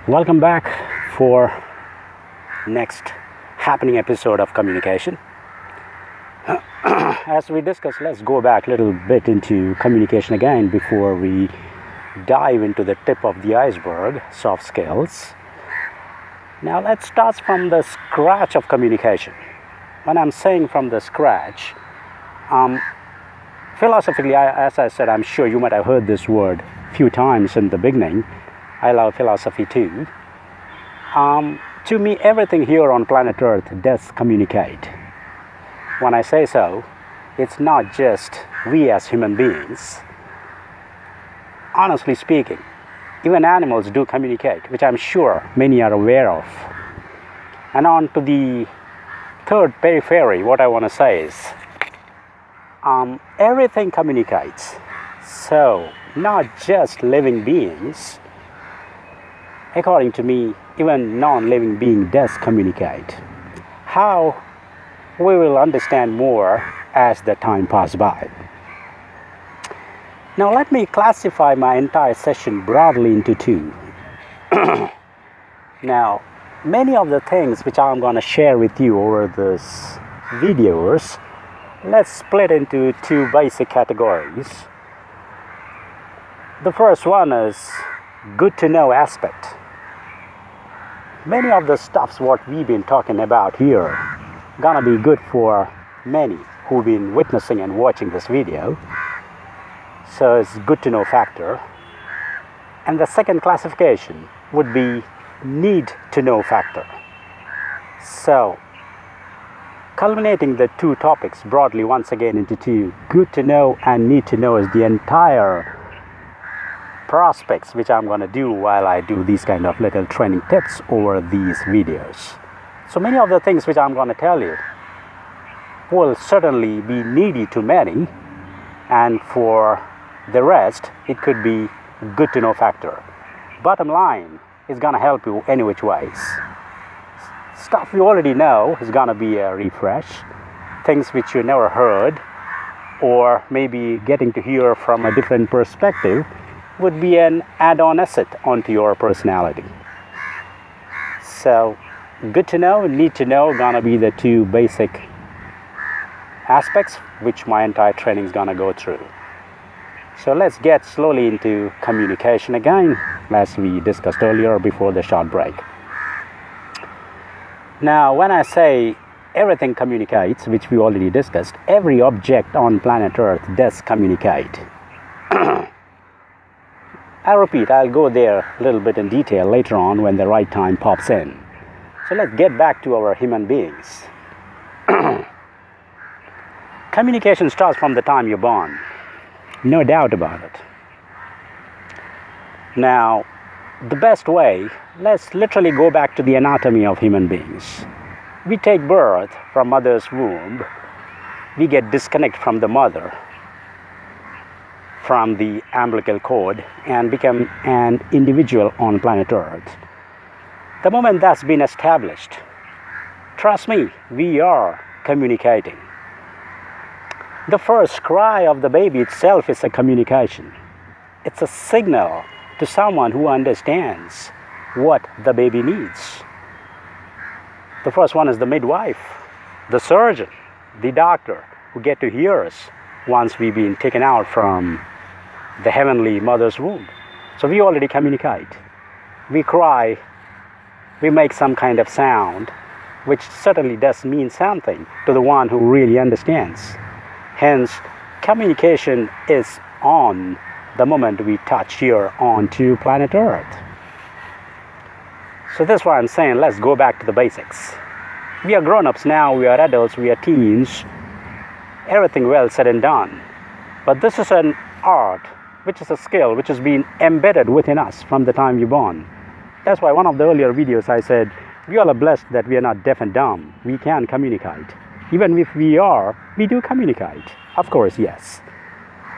Welcome back for next happening episode of communication. As we discussed, let's go back a little bit into communication again before we dive into the tip of the iceberg, soft skills. Now let's start from the scratch of communication. When I'm saying from the scratch, philosophically, as I said, I'm sure you might have heard this word a few times in the beginning. I love philosophy too. To me, everything here on planet Earth does communicate. When I say so, it's not just we as human beings. Honestly speaking, even animals do communicate, which I'm sure many are aware of. And on to the third periphery, what I want to say is, everything communicates. So, not just living beings. According to me, even non-living being does communicate. How? We will understand more as the time passes by. Now let me classify my entire session broadly into two. Now, many of the things which I'm going to share with you over this videos, let's split into two basic categories. The first one is good to know aspect. Many of the stuffs what we've been talking about here gonna be good for many who've been witnessing and watching this video. So it's good to know factor. And the second classification would be need to know factor. So culminating the two topics broadly once again into two, good to know and need to know is the entire prospects which I'm going to do while I do these kind of little training tips over these videos. So many of the things which I'm going to tell you will certainly be needy to many, and for the rest it could be good to know factor. Bottom line is going to help you any which ways. Stuff you already know is going to be a refresh. Things which you never heard or maybe getting to hear from a different perspective would be an add-on asset onto your personality. So, good to know and need to know gonna be the two basic aspects which my entire training is gonna go through. So let's get slowly into communication again, as we discussed earlier before the short break. Now, when I say everything communicates, which we already discussed, every object on planet Earth does communicate. I repeat, I'll go there a little bit in detail later on when the right time pops in. So let's get back to our human beings. Communication starts from the time you're born. No doubt about it. Now, the best way, let's literally go back to the anatomy of human beings. We take birth from mother's womb. We get disconnected from the mother, from the umbilical cord, and become an individual on planet Earth. The moment that's been established, trust me, we are communicating. The first cry of the baby itself is a communication. It's a signal to someone who understands what the baby needs. The first one is the midwife, the surgeon, the doctor, who get to hear us once we've been taken out from the heavenly mother's womb. So we already communicate. We cry, we make some kind of sound, which certainly does mean something to the one who really understands. Hence, communication is on the moment we touch here onto planet Earth. So that's why I'm saying let's go back to the basics. We are grown-ups now, we are adults, we are teens, everything well said and done. But this is an art, which is a skill which has been embedded within us from the time you're born. That's why one of the earlier videos I said, we all are blessed that we are not deaf and dumb. We can communicate. Even if we are, we do communicate. Of course, yes.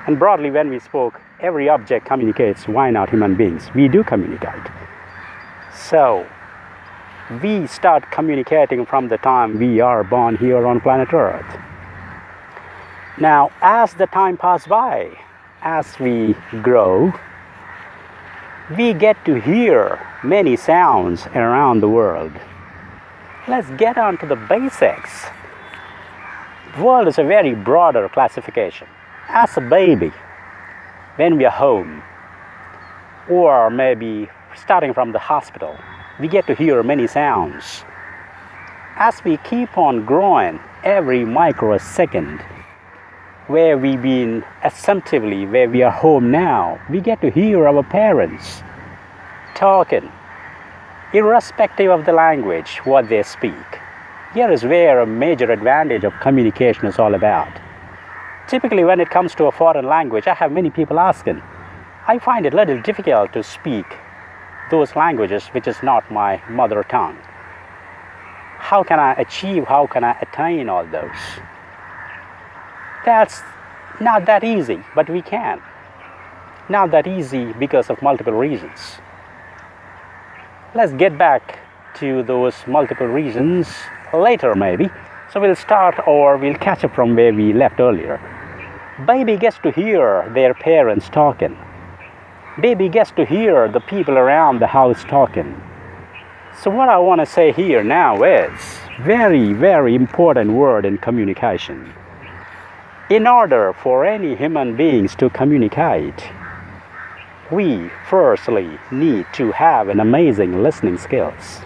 And broadly when we spoke, every object communicates. Why not human beings? We do communicate. So, we start communicating from the time we are born here on planet Earth. Now, as the time passes by, as we grow, we get to hear many sounds around the world. Let's get on to the basics. The world is a very broader classification. As a baby, when we are home, or maybe starting from the hospital, we get to hear many sounds. As we keep on growing every microsecond, where we've been assumptively, where we are home now, we get to hear our parents talking, irrespective of the language, what they speak. Here is where a major advantage of communication is all about. Typically, when it comes to a foreign language, I have many people asking, I find it a little difficult to speak those languages which is not my mother tongue. How can I attain all those? That's not that easy, but we can. Not that easy because of multiple reasons. Let's get back to those multiple reasons later maybe. So we'll start, or we'll catch up from where we left earlier. Baby gets to hear their parents talking. Baby gets to hear the people around the house talking. So what I want to say here now is very, very important word in communication. In order for any human beings to communicate, we firstly need to have an amazing listening skills.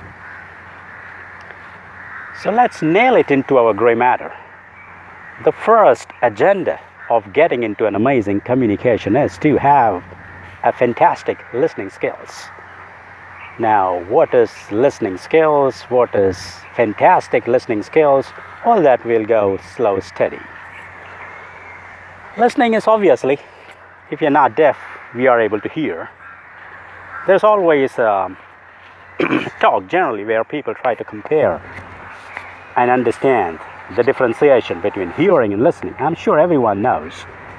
So let's nail it into our gray matter. The first agenda of getting into an amazing communication is to have a fantastic listening skills. Now, what is listening skills? What is fantastic listening skills? All that will go slow, steady. Listening is obviously, if you're not deaf, we are able to hear. There's always talk generally where people try to compare and understand the differentiation between hearing and listening. I'm sure everyone knows.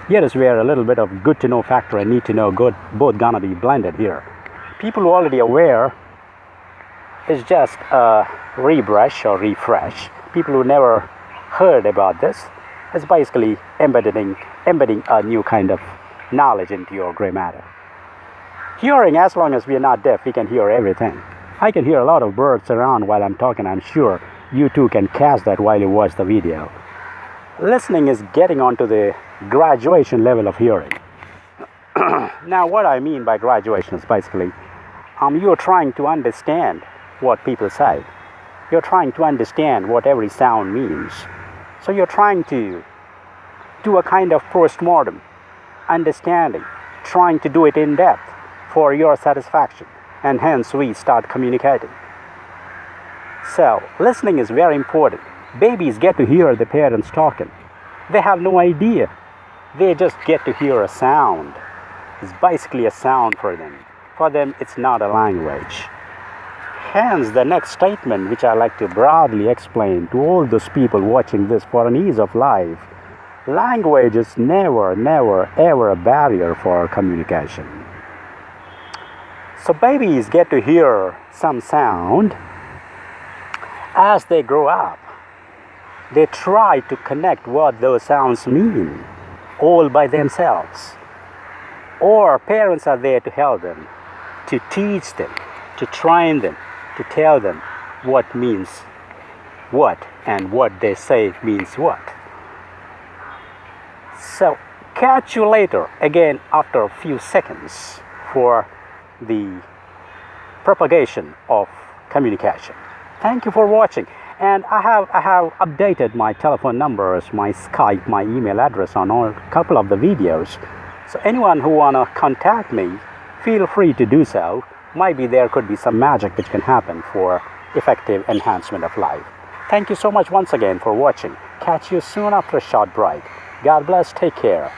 Here is where a little bit of good to know factor and need to know both gonna be blended here. People who are already aware is just a rebrush or refresh. People who never heard about this is basically embedding a new kind of knowledge into your gray matter. Hearing, as long as we are not deaf, we can hear everything. I can hear a lot of birds around while I'm talking. I'm sure you too can catch that while you watch the video. Listening is getting onto the graduation level of hearing. Now, what I mean by graduation is basically you're trying to understand what people say. You're trying to understand what every sound means. So you're trying to do a kind of post-mortem understanding, trying to do it in depth for your satisfaction, and hence we start communicating. So listening is very important. Babies get to hear the parents talking. They have no idea. They just get to hear a sound. It's basically a sound for them. For them, it's not a language. Hence, the next statement, which I like to broadly explain to all those people watching this for an ease of life, language is never, never, ever a barrier for communication. So babies get to hear some sound. As they grow up, they try to connect what those sounds mean, all by themselves. Or parents are there to help them, to teach them, to train them, to tell them what means what and what they say means what. So catch you later again after a few seconds for the propagation of communication. Thank you for watching, and I have updated my telephone numbers, my Skype, my email address on a couple of the videos. So anyone who wanna contact me, feel free to do so. Maybe there could be some magic which can happen for effective enhancement of life. Thank you so much once again for watching. Catch you soon after a short break. God bless. Take care.